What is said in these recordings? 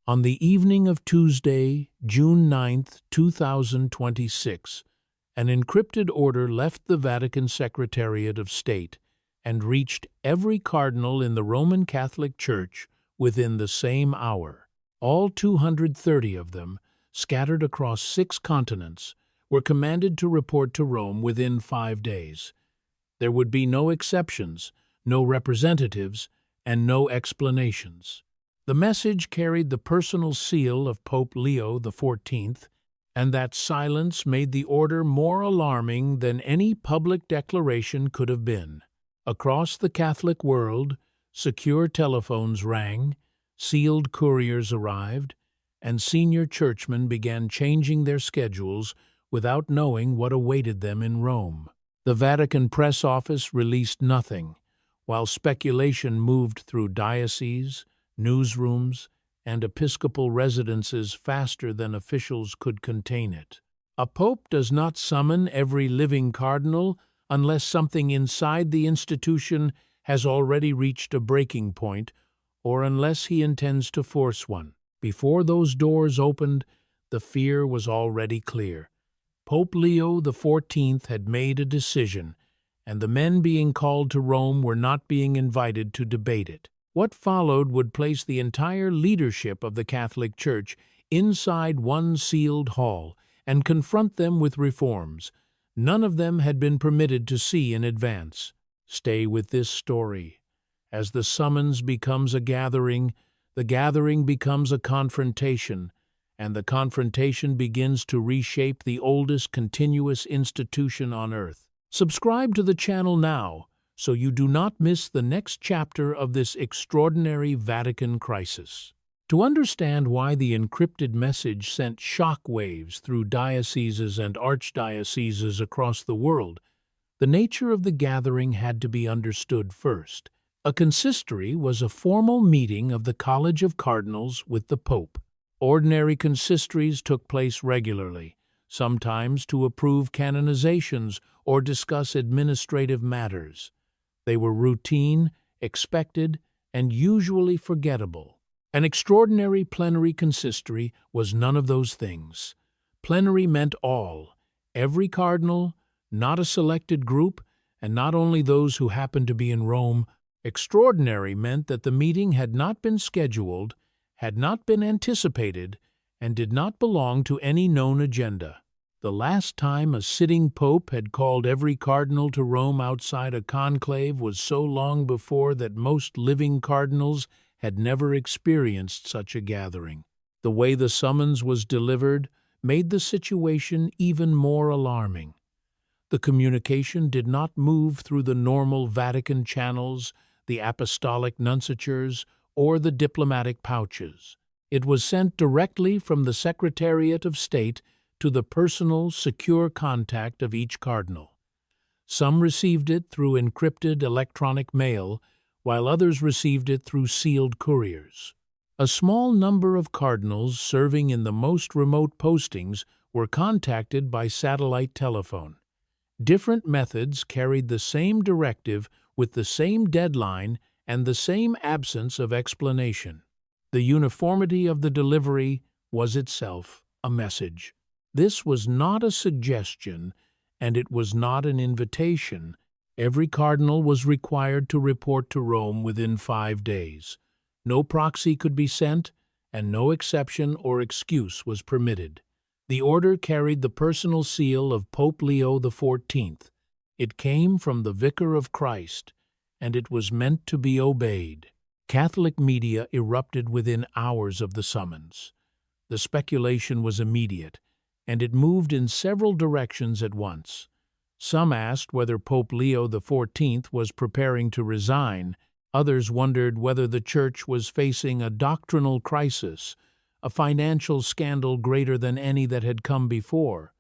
On the evening of Tuesday, June 9th, 2026, an encrypted order left the Vatican Secretariat of State and reached every cardinal in the Roman Catholic Church within the same hour. All 230 of them, scattered across 6 continents, were commanded to report to Rome within 5 days. There would be no exceptions, no representatives, and no explanations. The message carried the personal seal of Pope Leo XIV, and that silence made the order more alarming than any public declaration could have been. Across the Catholic world, secure telephones rang, sealed couriers arrived, and senior churchmen began changing their schedules without knowing what awaited them in Rome. The Vatican press office released nothing, while speculation moved through dioceses, newsrooms, and episcopal residences faster than officials could contain it. A pope does not summon every living cardinal unless something inside the institution has already reached a breaking point, or unless he intends to force one. Before those doors opened, the fear was already clear. Pope Leo XIV had made a decision, and the men being called to Rome were not being invited to debate it. What followed would place the entire leadership of the Catholic Church inside one sealed hall and confront them with reforms none of them had been permitted to see in advance. Stay with this story. As the summons becomes a gathering, the gathering becomes a confrontation, and the confrontation begins to reshape the oldest continuous institution on earth. Subscribe to the channel now, so you do not miss the next chapter of this extraordinary Vatican crisis. To understand why the encrypted message sent shock waves through dioceses and archdioceses across the world, the nature of the gathering had to be understood first. A consistory was a formal meeting of the College of Cardinals with the Pope. Ordinary consistories took place regularly, sometimes to approve canonizations or discuss administrative matters. They were routine, expected, and usually forgettable. An extraordinary plenary consistory was none of those things. Plenary meant all, every cardinal, not a selected group, and not only those who happened to be in Rome. Extraordinary meant that the meeting had not been scheduled, had not been anticipated, and did not belong to any known agenda. The last time a sitting pope had called every cardinal to Rome outside a conclave was so long before that most living cardinals had never experienced such a gathering. The way the summons was delivered made the situation even more alarming. The communication did not move through the normal Vatican channels, the apostolic nunciatures, or the diplomatic pouches. It was sent directly from the Secretariat of State to the personal, secure contact of each cardinal. Some received it through encrypted electronic mail, while others received it through sealed couriers. A small number of cardinals serving in the most remote postings were contacted by satellite telephone. Different methods carried the same directive with the same deadline and the same absence of explanation. The uniformity of the delivery was itself a message. This was not a suggestion, and it was not an invitation. Every cardinal was required to report to Rome within 5 days. No proxy could be sent, and no exception or excuse was permitted. The order carried the personal seal of Pope Leo XIV. It came from the Vicar of Christ, and it was meant to be obeyed. Catholic media erupted within hours of the summons. The speculation was immediate, and it moved in several directions at once. Some asked whether Pope Leo XIV was preparing to resign. Others wondered whether the Church was facing a doctrinal crisis, a financial scandal greater than any that had come before,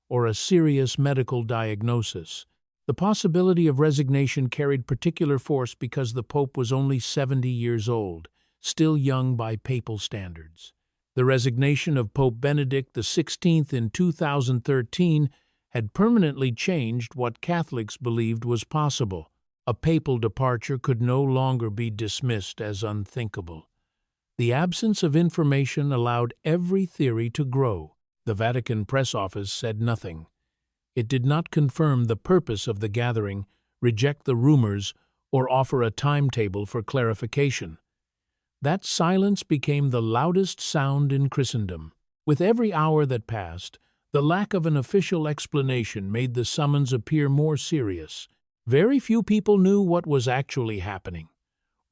or a serious medical diagnosis. The possibility of resignation carried particular force because the Pope was only 70 years old, still young by papal standards. The resignation of Pope Benedict XVI in 2013 had permanently changed what Catholics believed was possible. A papal departure could no longer be dismissed as unthinkable. The absence of information allowed every theory to grow. The Vatican press office said nothing. It did not confirm the purpose of the gathering, reject the rumors, or offer a timetable for clarification. That silence became the loudest sound in Christendom. With every hour that passed, the lack of an official explanation made the summons appear more serious. Very few people knew what was actually happening.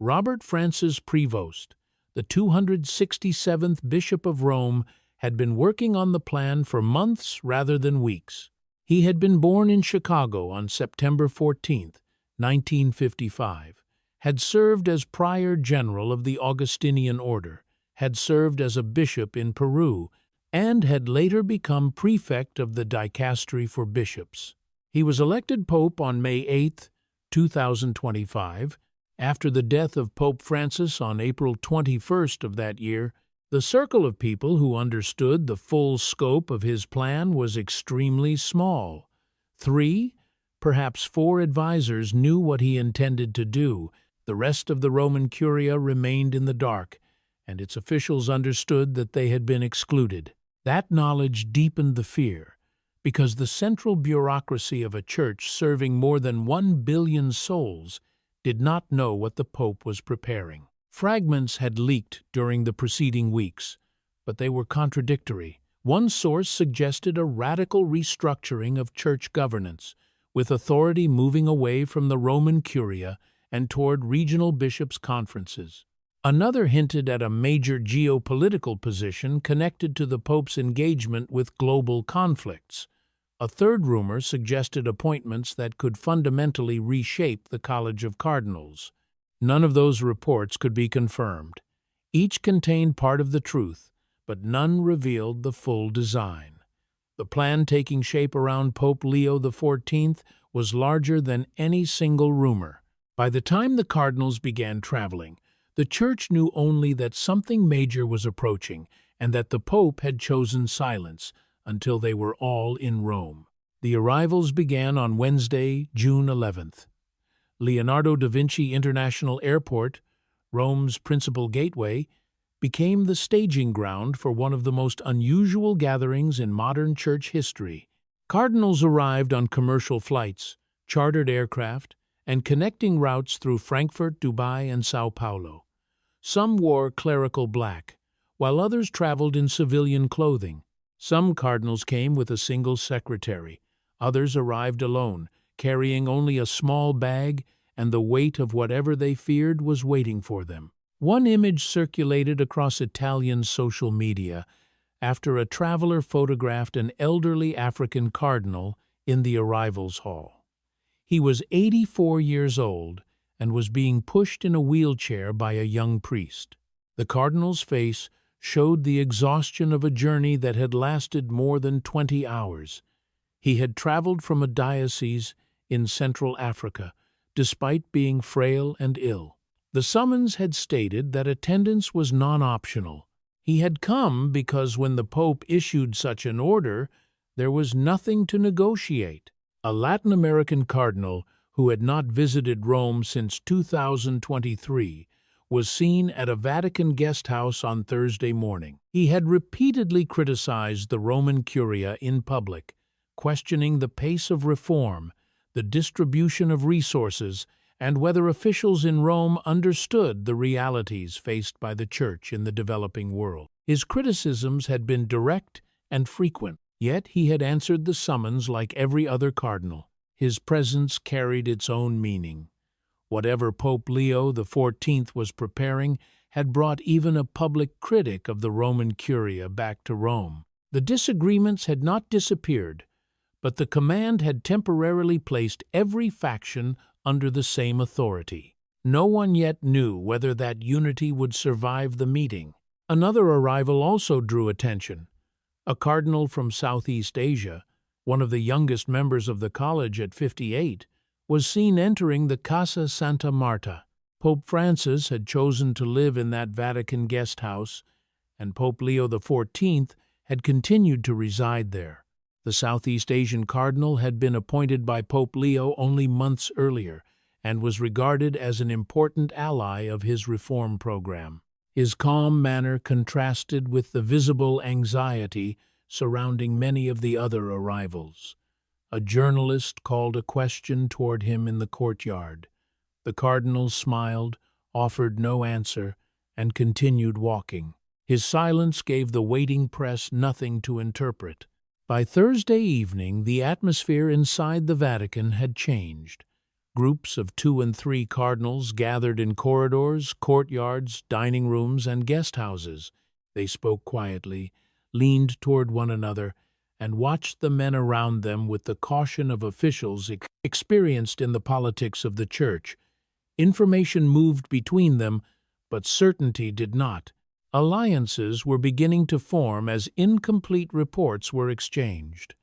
Robert Francis Prevost, the 267th Bishop of Rome, had been working on the plan for months rather than weeks. He had been born in Chicago on September 14, 1955, had served as Prior General of the Augustinian Order, had served as a bishop in Peru, and had later become prefect of the Dicastery for Bishops. He was elected pope on May 8, 2025. After the death of Pope Francis on April 21st of that year, the circle of people who understood the full scope of his plan was extremely small. 3, perhaps 4 advisors knew what he intended to do. The rest of the Roman Curia remained in the dark, and its officials understood that they had been excluded. That knowledge deepened the fear, because the central bureaucracy of a church serving more than 1 billion souls did not know what the Pope was preparing. Fragments had leaked during the preceding weeks, but they were contradictory. One source suggested a radical restructuring of church governance, with authority moving away from the Roman Curia and toward regional bishops' conferences. Another hinted at a major geopolitical position connected to the Pope's engagement with global conflicts. A third rumor suggested appointments that could fundamentally reshape the College of Cardinals. None of those reports could be confirmed. Each contained part of the truth, but none revealed the full design. The plan taking shape around Pope Leo XIV was larger than any single rumor. By the time the cardinals began traveling, the Church knew only that something major was approaching and that the Pope had chosen silence until they were all in Rome. The arrivals began on Wednesday, June 11th. Leonardo da Vinci International Airport, Rome's principal gateway, became the staging ground for one of the most unusual gatherings in modern church history. Cardinals arrived on commercial flights, chartered aircraft, and connecting routes through Frankfurt, Dubai, and Sao Paulo. Some wore clerical black, while others traveled in civilian clothing. Some cardinals came with a single secretary. Others arrived alone, carrying only a small bag, and the weight of whatever they feared was waiting for them. One image circulated across Italian social media after a traveler photographed an elderly African cardinal in the arrivals hall. He was 84 years old and was being pushed in a wheelchair by a young priest. The cardinal's face showed the exhaustion of a journey that had lasted more than 20 hours. He had traveled from a diocese in Central Africa, despite being frail and ill. The summons had stated that attendance was non-optional. He had come because when the Pope issued such an order, there was nothing to negotiate. A Latin American cardinal who had not visited Rome since 2023 was seen at a Vatican guest house on Thursday morning. He had repeatedly criticized the Roman Curia in public, questioning the pace of reform, the distribution of resources, and whether officials in Rome understood the realities faced by the Church in the developing world. His criticisms had been direct and frequent, yet he had answered the summons like every other cardinal. His presence carried its own meaning. Whatever Pope Leo XIV was preparing had brought even a public critic of the Roman Curia back to Rome. The disagreements had not disappeared, but the command had temporarily placed every faction under the same authority. No one yet knew whether that unity would survive the meeting. Another arrival also drew attention. A cardinal from Southeast Asia, one of the youngest members of the college at 58, was seen entering the Casa Santa Marta. Pope Francis had chosen to live in that Vatican guest house, and Pope Leo XIV had continued to reside there. The Southeast Asian cardinal had been appointed by Pope Leo only months earlier and was regarded as an important ally of his reform program. His calm manner contrasted with the visible anxiety surrounding many of the other arrivals. A journalist called a question toward him in the courtyard. The cardinal smiled, offered no answer, and continued walking. His silence gave the waiting press nothing to interpret. By Thursday evening, the atmosphere inside the Vatican had changed. Groups of 2 and 3 cardinals gathered in corridors, courtyards, dining rooms, and guest houses. They spoke quietly, leaned toward one another, and watched the men around them with the caution of officials experienced in the politics of the Church. Information moved between them, but certainty did not. Alliances were beginning to form as incomplete reports were exchanged.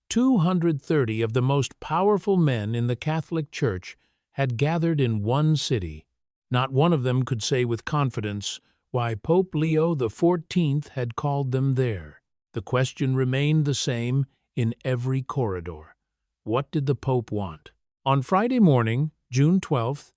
230 of the most powerful men in the Catholic Church had gathered in one city. Not one of them could say with confidence why Pope Leo XIV had called them there. The question remained the same in every corridor. What did the Pope want? On Friday morning, June 12th,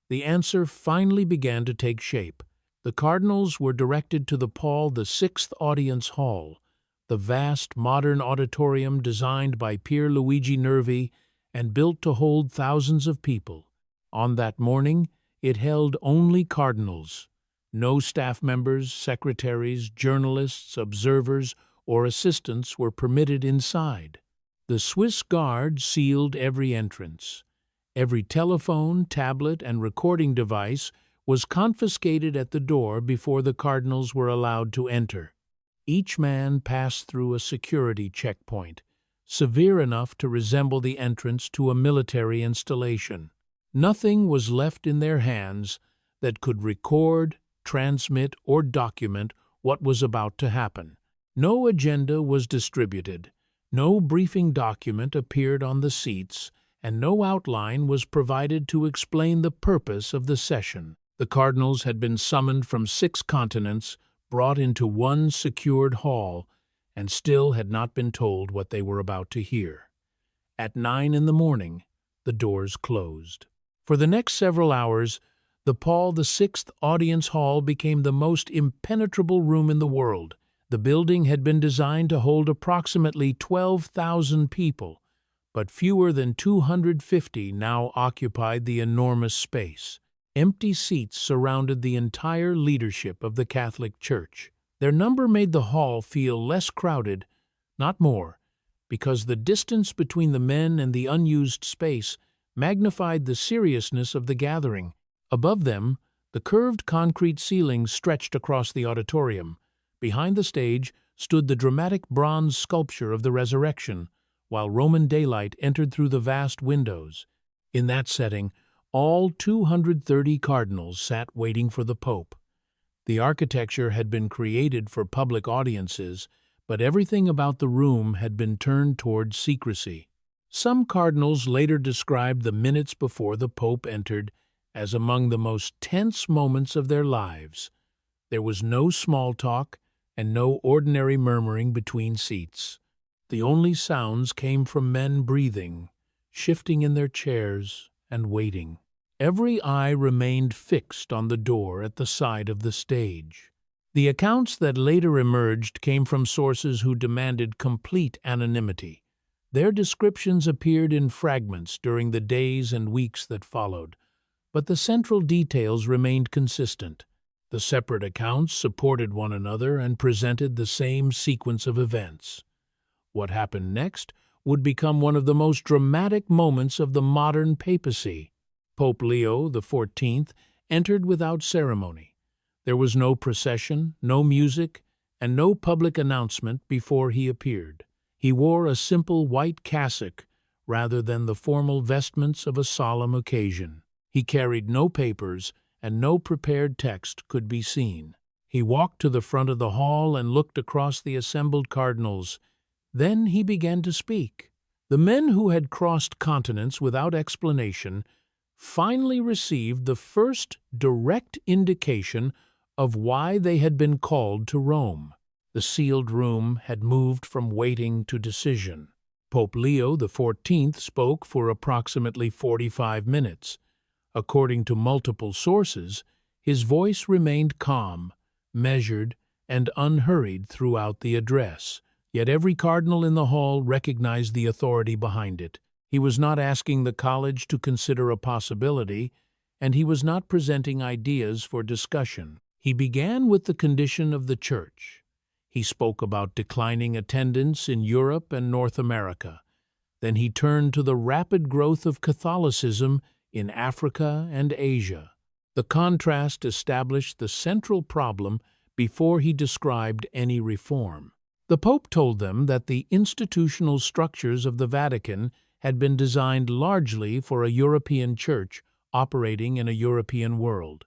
the answer finally began to take shape. The cardinals were directed to the Paul VI Audience Hall, the vast modern auditorium designed by Pierluigi Nervi and built to hold thousands of people. On that morning, it held only cardinals. No staff members, secretaries, journalists, observers, or assistants were permitted inside. The Swiss Guard sealed every entrance. Every telephone, tablet, and recording device was confiscated at the door before the cardinals were allowed to enter. Each man passed through a security checkpoint, severe enough to resemble the entrance to a military installation. Nothing was left in their hands that could record, transmit, or document what was about to happen. No agenda was distributed, no briefing document appeared on the seats, and no outline was provided to explain the purpose of the session. The cardinals had been summoned from 6 continents, brought into one secured hall, and still had not been told what they were about to hear. At 9 in the morning, the doors closed. For the next several hours, the Paul VI Audience Hall became the most impenetrable room in the world. The building had been designed to hold approximately 12,000 people, but fewer than 250 now occupied the enormous space. Empty seats surrounded the entire leadership of the Catholic Church. Their number made the hall feel less crowded, not more, because the distance between the men and the unused space magnified the seriousness of the gathering. Above them, the curved concrete ceiling stretched across the auditorium. Behind the stage stood the dramatic bronze sculpture of the Resurrection, while Roman daylight entered through the vast windows. In that setting, all 230 cardinals sat waiting for the Pope. The architecture had been created for public audiences, but everything about the room had been turned toward secrecy. Some cardinals later described the minutes before the Pope entered as among the most tense moments of their lives. There was no small talk and no ordinary murmuring between seats. The only sounds came from men breathing, shifting in their chairs, and waiting. Every eye remained fixed on the door at the side of the stage. The accounts that later emerged came from sources who demanded complete anonymity. Their descriptions appeared in fragments during the days and weeks that followed, but the central details remained consistent. The separate accounts supported one another and presented the same sequence of events. What happened next would become one of the most dramatic moments of the modern papacy. Pope Leo XIV entered without ceremony. There was no procession, no music, and no public announcement before he appeared. He wore a simple white cassock rather than the formal vestments of a solemn occasion. He carried no papers, and no prepared text could be seen. He walked to the front of the hall and looked across the assembled cardinals. Then he began to speak. The men who had crossed continents without explanation finally received the first direct indication of why they had been called to Rome. The sealed room had moved from waiting to decision. Pope Leo XIV spoke for approximately 45 minutes. According to multiple sources, his voice remained calm, measured, and unhurried throughout the address. Yet every cardinal in the hall recognized the authority behind it. He was not asking the college to consider a possibility, and he was not presenting ideas for discussion. He began with the condition of the Church. He spoke about declining attendance in Europe and North America. Then he turned to the rapid growth of Catholicism in Africa and Asia. The contrast established the central problem before he described any reform. The Pope told them that the institutional structures of the Vatican had been designed largely for a European church operating in a European world.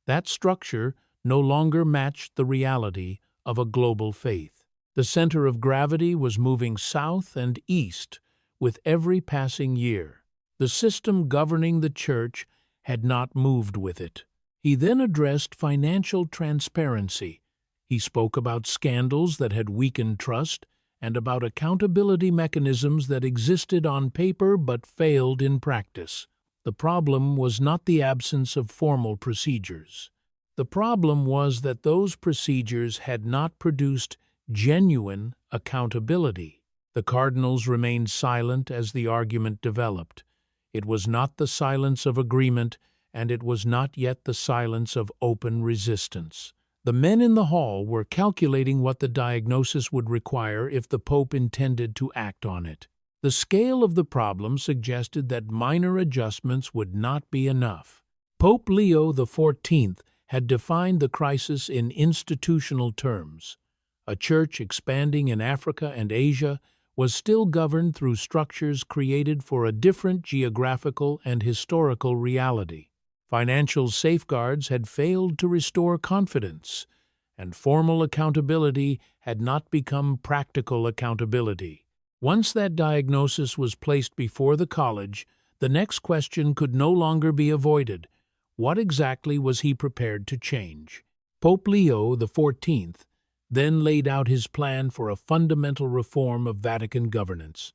That structure no longer matched the reality of a global faith. The center of gravity was moving south and east with every passing year. The system governing the church had not moved with it. He then addressed financial transparency. He spoke about scandals that had weakened trust and about accountability mechanisms that existed on paper but failed in practice. The problem was not the absence of formal procedures. The problem was that those procedures had not produced genuine accountability. The cardinals remained silent as the argument developed. It was not the silence of agreement, and it was not yet the silence of open resistance. The men in the hall were calculating what the diagnosis would require if the Pope intended to act on it. The scale of the problem suggested that minor adjustments would not be enough. Pope Leo XIV had defined the crisis in institutional terms. A church expanding in Africa and Asia was still governed through structures created for a different geographical and historical reality. Financial safeguards had failed to restore confidence, and formal accountability had not become practical accountability. Once that diagnosis was placed before the college, the next question could no longer be avoided. What exactly was he prepared to change? Pope Leo XIV then laid out his plan for a fundamental reform of Vatican governance.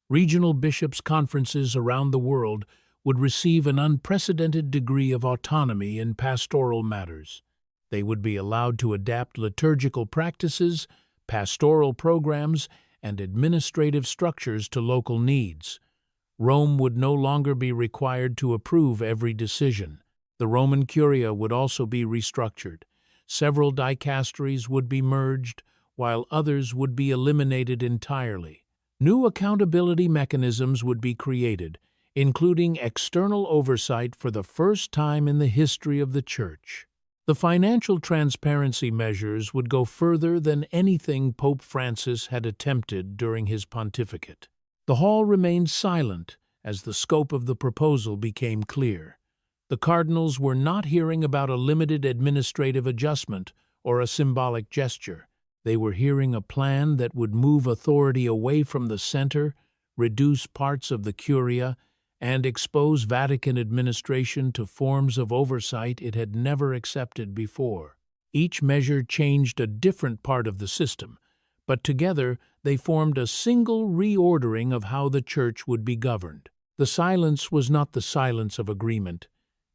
Regional bishops' conferences around the world would receive an unprecedented degree of autonomy in pastoral matters. They would be allowed to adapt liturgical practices, pastoral programs, and administrative structures to local needs. Rome would no longer be required to approve every decision. The Roman Curia would also be restructured. Several dicasteries would be merged, while others would be eliminated entirely. New accountability mechanisms would be created, including external oversight for the first time in the history of the Church. The financial transparency measures would go further than anything Pope Francis had attempted during his pontificate. The hall remained silent as the scope of the proposal became clear. The cardinals were not hearing about a limited administrative adjustment or a symbolic gesture. They were hearing a plan that would move authority away from the center, reduce parts of the Curia, and expose Vatican administration to forms of oversight it had never accepted before. Each measure changed a different part of the system, but together they formed a single reordering of how the Church would be governed. The silence was not the silence of agreement.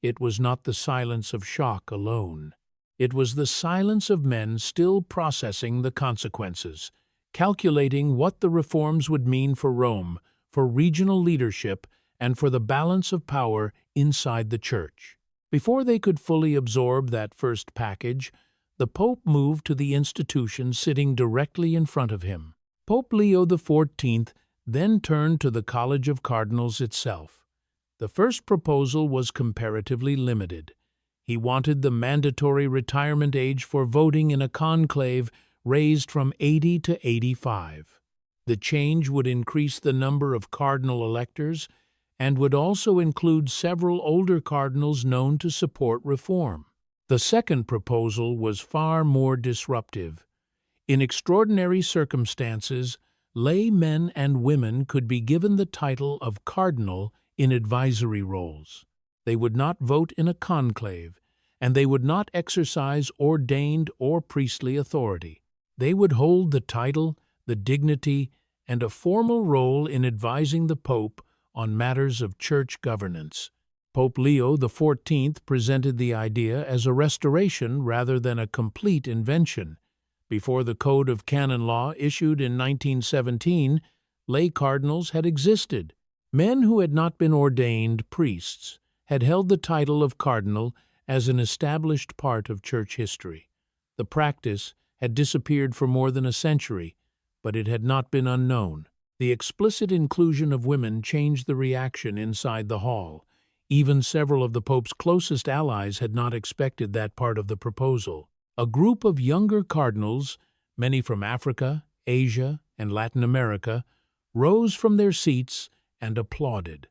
It was not the silence of shock alone. It was the silence of men still processing the consequences, calculating what the reforms would mean for Rome, for regional leadership, and for the balance of power inside the Church. Before they could fully absorb that first package, the Pope moved to the institution sitting directly in front of him. Pope Leo XIV then turned to the College of Cardinals itself. The first proposal was comparatively limited. He wanted the mandatory retirement age for voting in a conclave raised from 80 to 85. The change would increase the number of cardinal electors and would also include several older cardinals known to support reform. The second proposal was far more disruptive. In extraordinary circumstances, lay men and women could be given the title of cardinal in advisory roles. They would not vote in a conclave, and they would not exercise ordained or priestly authority. They would hold the title, the dignity, and a formal role in advising the Pope on matters of church governance. Pope Leo XIV presented the idea as a restoration rather than a complete invention. Before the Code of Canon Law issued in 1917, lay cardinals had existed. Men who had not been ordained priests had held the title of cardinal as an established part of church history. The practice had disappeared for more than a century, but it had not been unknown. The explicit inclusion of women changed the reaction inside the hall. Even several of the Pope's closest allies had not expected that part of the proposal. A group of younger cardinals, many from Africa, Asia, and Latin America, rose from their seats and applauded.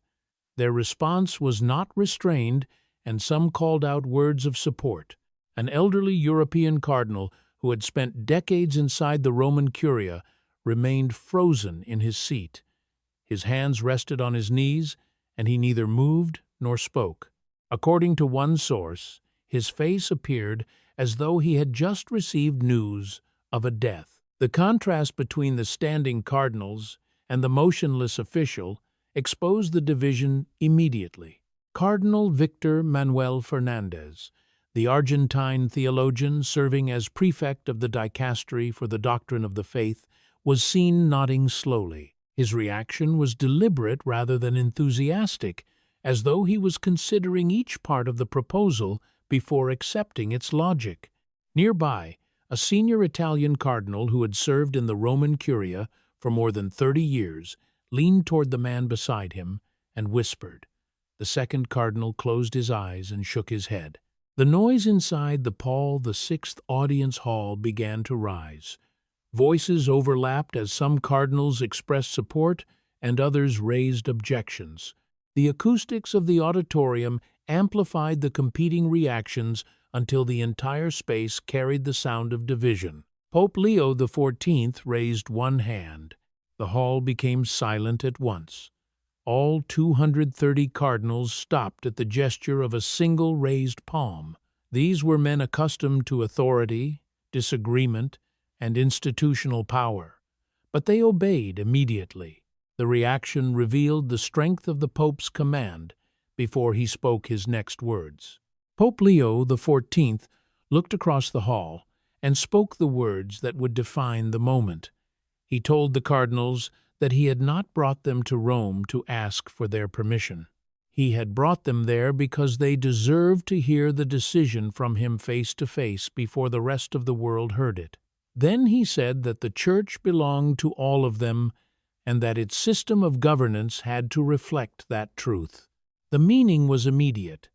Their response was not restrained, and some called out words of support. An elderly European cardinal who had spent decades inside the Roman Curia remained frozen in his seat. His hands rested on his knees, and he neither moved nor spoke. According to one source, his face appeared as though he had just received news of a death. The contrast between the standing cardinals and the motionless official exposed the division immediately. Cardinal Victor Manuel Fernandez, the Argentine theologian serving as prefect of the dicastery for the doctrine of the faith, was seen nodding slowly. His reaction was deliberate rather than enthusiastic, as though he was considering each part of the proposal before accepting its logic. Nearby, a senior Italian cardinal who had served in the Roman Curia for more than 30 years leaned toward the man beside him and whispered. The second cardinal closed his eyes and shook his head. The noise inside the Paul VI audience hall began to rise. Voices overlapped as some cardinals expressed support and others raised objections. The acoustics of the auditorium amplified the competing reactions until the entire space carried the sound of division. Pope Leo XIV raised one hand. The hall became silent at once. All 230 cardinals stopped at the gesture of a single raised palm. These were men accustomed to authority, disagreement, and institutional power, but they obeyed immediately. The reaction revealed the strength of the Pope's command before he spoke his next words. Pope Leo XIV looked across the hall and spoke the words that would define the moment. He told the cardinals that he had not brought them to Rome to ask for their permission. He had brought them there because they deserved to hear the decision from him face to face before the rest of the world heard it. Then he said that the Church belonged to all of them and that its system of governance had to reflect that truth. The meaning was immediate.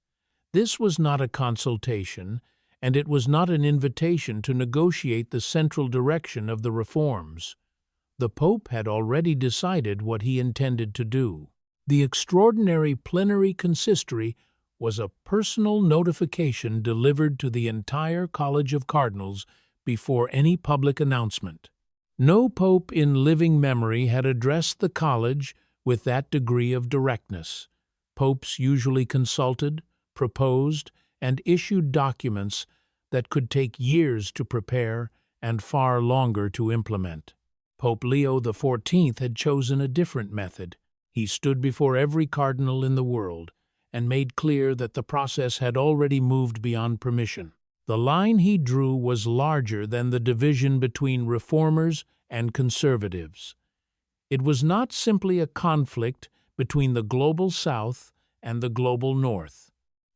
This was not a consultation, and it was not an invitation to negotiate the central direction of the reforms. The Pope had already decided what he intended to do. The extraordinary plenary consistory was a personal notification delivered to the entire College of Cardinals before any public announcement. No pope in living memory had addressed the college with that degree of directness. Popes usually consulted, proposed, and issued documents that could take years to prepare and far longer to implement. Pope Leo XIV had chosen a different method. He stood before every cardinal in the world and made clear that the process had already moved beyond permission. The line he drew was larger than the division between reformers and conservatives. It was not simply a conflict between the global South and the global North.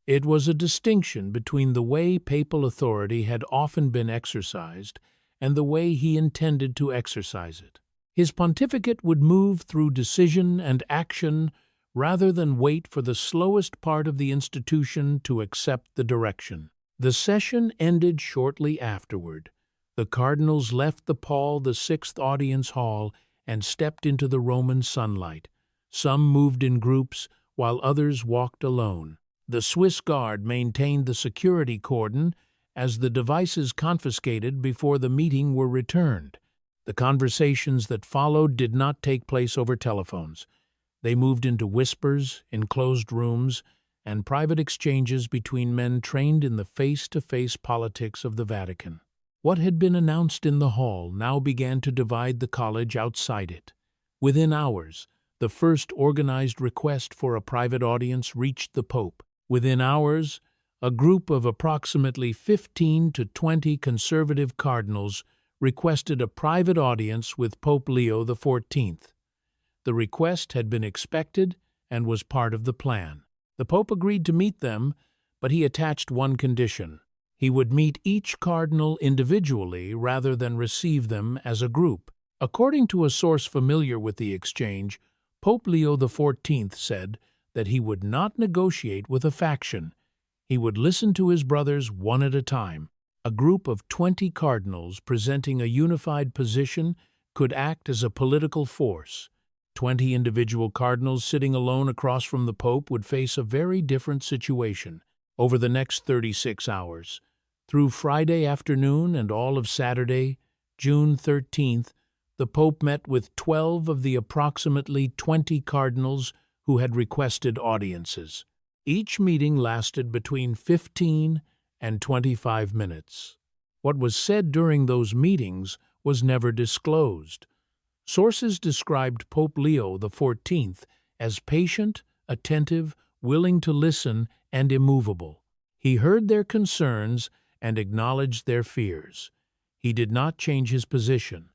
It was a distinction between the way papal authority had often been exercised and the way he intended to exercise it. His pontificate would move through decision and action rather than wait for the slowest part of the institution to accept the direction. The session ended shortly afterward. The cardinals left the Paul VI audience hall and stepped into the Roman sunlight. Some moved in groups, while others walked alone. The Swiss Guard maintained the security cordon as the devices confiscated before the meeting were returned. The conversations that followed did not take place over telephones. They moved into whispers, enclosed rooms, and private exchanges between men trained in the face-to-face politics of the Vatican. What had been announced in the hall now began to divide the college outside it. Within hours, the first organized request for a private audience reached the Pope. Within hours, a group of approximately 15 to 20 conservative cardinals requested a private audience with Pope Leo XIV. The request had been expected and was part of the plan. The Pope agreed to meet them, but he attached one condition. He would meet each cardinal individually rather than receive them as a group. According to a source familiar with the exchange, Pope Leo XIV said that he would not negotiate with a faction. He would listen to his brothers one at a time. A group of 20 cardinals presenting a unified position could act as a political force. 20 individual cardinals sitting alone across from the Pope would face a very different situation. Over the next 36 hours, through Friday afternoon and all of Saturday, June 13th, the Pope met with 12 of the approximately 20 cardinals who had requested audiences. Each meeting lasted between 15 and 25 minutes. What was said during those meetings was never disclosed. Sources described Pope Leo XIV as patient, attentive, willing to listen, and immovable. He heard their concerns and acknowledged their fears. He did not change his position.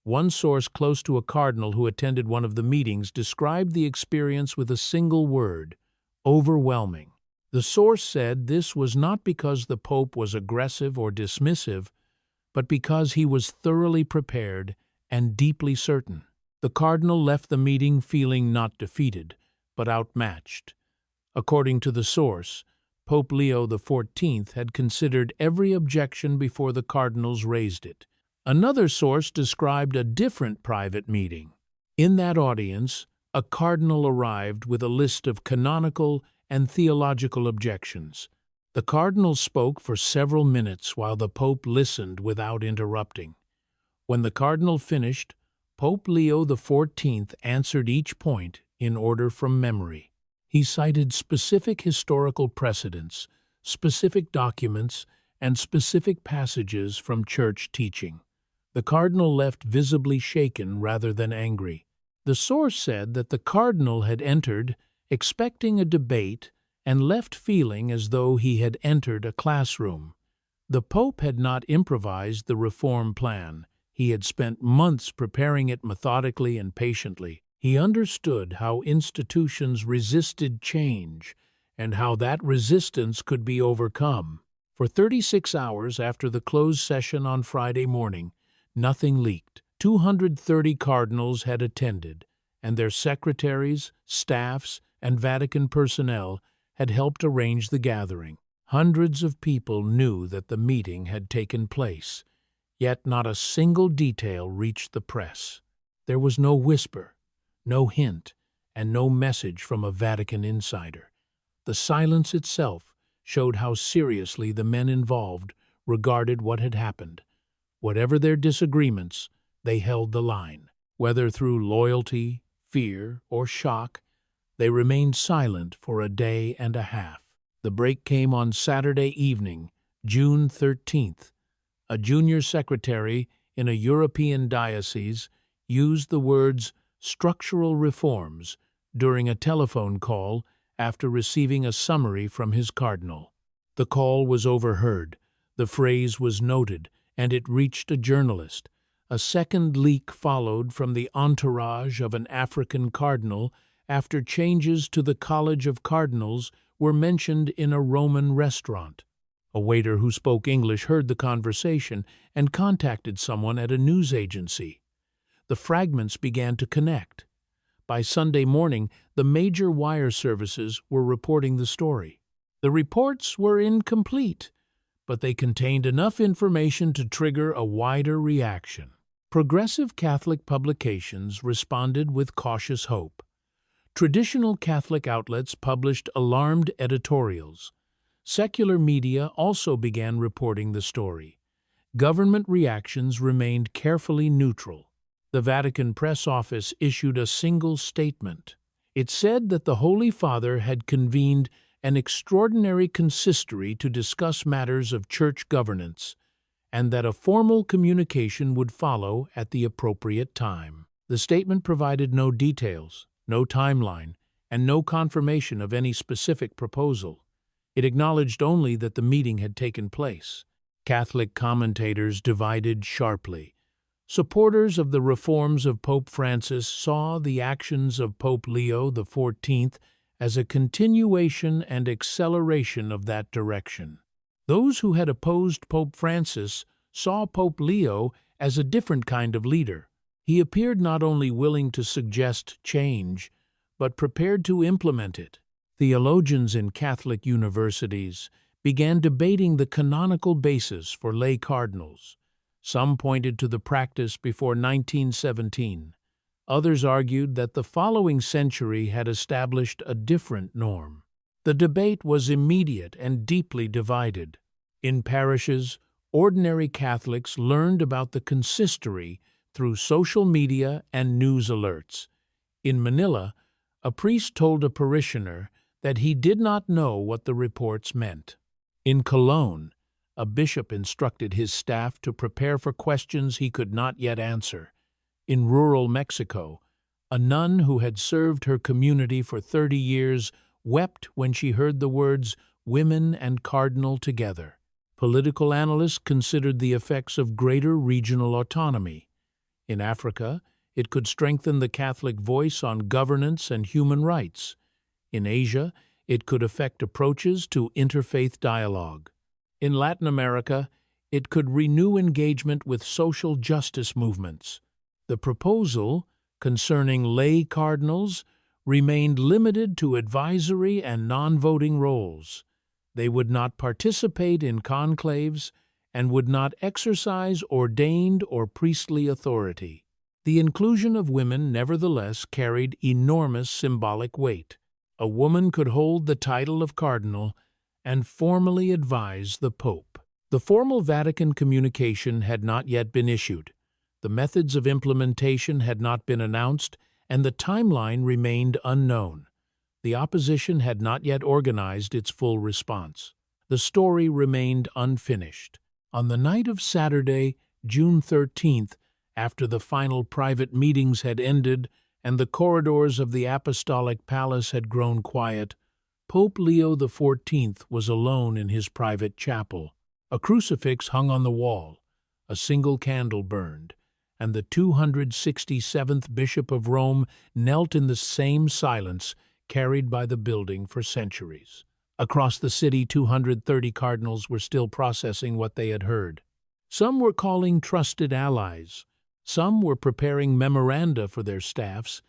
One source close to a cardinal who attended one of the meetings described the experience with a single word: overwhelming. The source said this was not because the Pope was aggressive or dismissive, but because he was thoroughly prepared and deeply certain. The cardinal left the meeting feeling not defeated, but outmatched. According to the source, Pope Leo XIV had considered every objection before the cardinals raised it. Another source described a different private meeting. In that audience, a cardinal arrived with a list of canonical and theological objections. The cardinal spoke for several minutes while the Pope listened without interrupting. When the cardinal finished, Pope Leo XIV answered each point in order from memory. He cited specific historical precedents, specific documents, and specific passages from church teaching. The cardinal left visibly shaken rather than angry. The source said that the cardinal had entered expecting a debate and left feeling as though he had entered a classroom. The Pope had not improvised the reform plan. He had spent months preparing it methodically and patiently. He understood how institutions resisted change and how that resistance could be overcome. For 36 hours after the closed session on Friday morning, nothing leaked. 230 cardinals had attended, and their secretaries, staffs, and Vatican personnel had helped arrange the gathering. Hundreds of people knew that the meeting had taken place, yet not a single detail reached the press. There was no whisper, no hint, and no message from a Vatican insider. The silence itself showed how seriously the men involved regarded what had happened. Whatever their disagreements, they held the line. Whether through loyalty, fear, or shock, they remained silent for a day and a half. The break came on Saturday evening, June 13th. A junior secretary in a European diocese used the words structural reforms during a telephone call after receiving a summary from his cardinal. The call was overheard, the phrase was noted, and it reached a journalist. A second leak followed from the entourage of an African cardinal after changes to the College of Cardinals were mentioned in a Roman restaurant. A waiter who spoke English heard the conversation and contacted someone at a news agency. The fragments began to connect. By Sunday morning, the major wire services were reporting the story. The reports were incomplete, but they contained enough information to trigger a wider reaction. Progressive Catholic publications responded with cautious hope. Traditional Catholic outlets published alarmed editorials. Secular media also began reporting the story. Government reactions remained carefully neutral. The Vatican press office issued a single statement. It said that the Holy Father had convened an extraordinary consistory to discuss matters of church governance, and that a formal communication would follow at the appropriate time. The statement provided no details, no timeline, and no confirmation of any specific proposal. It acknowledged only that the meeting had taken place. Catholic commentators divided sharply. Supporters of the reforms of Pope Francis saw the actions of Pope Leo XIV as a continuation and acceleration of that direction. Those who had opposed Pope Francis saw Pope Leo as a different kind of leader. He appeared not only willing to suggest change, but prepared to implement it. Theologians in Catholic universities began debating the canonical basis for lay cardinals. Some pointed to the practice before 1917. Others argued that the following century had established a different norm. The debate was immediate and deeply divided. In parishes, ordinary Catholics learned about the consistory through social media and news alerts. In Manila, a priest told a parishioner that he did not know what the reports meant. In Cologne, a bishop instructed his staff to prepare for questions he could not yet answer. In rural Mexico, a nun who had served her community for 30 years wept when she heard the words "women and cardinal" together. Political analysts considered the effects of greater regional autonomy. In Africa, it could strengthen the Catholic voice on governance and human rights. In Asia, it could affect approaches to interfaith dialogue. In Latin America, it could renew engagement with social justice movements. The proposal concerning lay cardinals remained limited to advisory and non-voting roles. They would not participate in conclaves and would not exercise ordained or priestly authority. The inclusion of women nevertheless carried enormous symbolic weight. A woman could hold the title of cardinal and formally advise the Pope. The formal Vatican communication had not yet been issued. The methods of implementation had not been announced, and the timeline remained unknown. The opposition had not yet organized its full response. The story remained unfinished. On the night of Saturday, June 13th, after the final private meetings had ended and the corridors of the Apostolic Palace had grown quiet, Pope Leo XIV was alone in his private chapel. A crucifix hung on the wall, a single candle burned, and the 267th Bishop of Rome knelt in the same silence carried by the building for centuries. Across the city, 230 cardinals were still processing what they had heard. Some were calling trusted allies, some were preparing memoranda for their staffs,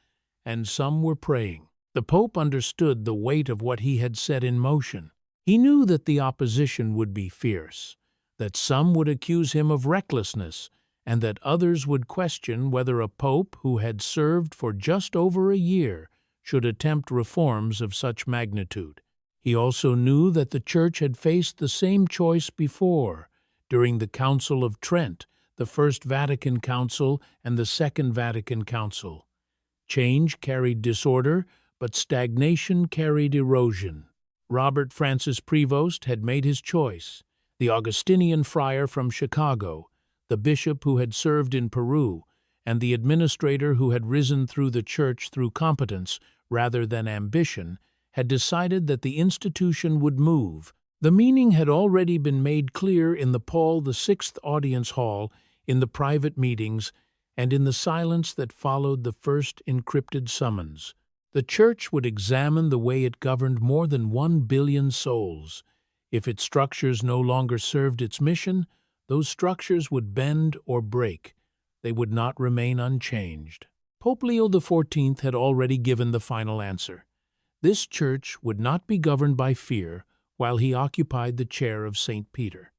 and some were praying. The Pope understood the weight of what he had set in motion. He knew that the opposition would be fierce, that some would accuse him of recklessness, and that others would question whether a pope who had served for just over a year should attempt reforms of such magnitude. He also knew that the Church had faced the same choice before, during the Council of Trent, the First Vatican Council, and the Second Vatican Council. Change carried disorder, but stagnation carried erosion. Robert Francis Prevost had made his choice. The Augustinian friar from Chicago, the bishop who had served in Peru, and the administrator who had risen through the Church through competence rather than ambition, had decided that the institution would move. The meaning had already been made clear in the Paul VI audience hall, in the private meetings, and in the silence that followed the first encrypted summons. The Church would examine the way it governed more than 1 billion souls. If its structures no longer served its mission, those structures would bend or break. They would not remain unchanged. Pope Leo XIV had already given the final answer. This Church would not be governed by fear while he occupied the chair of St. Peter.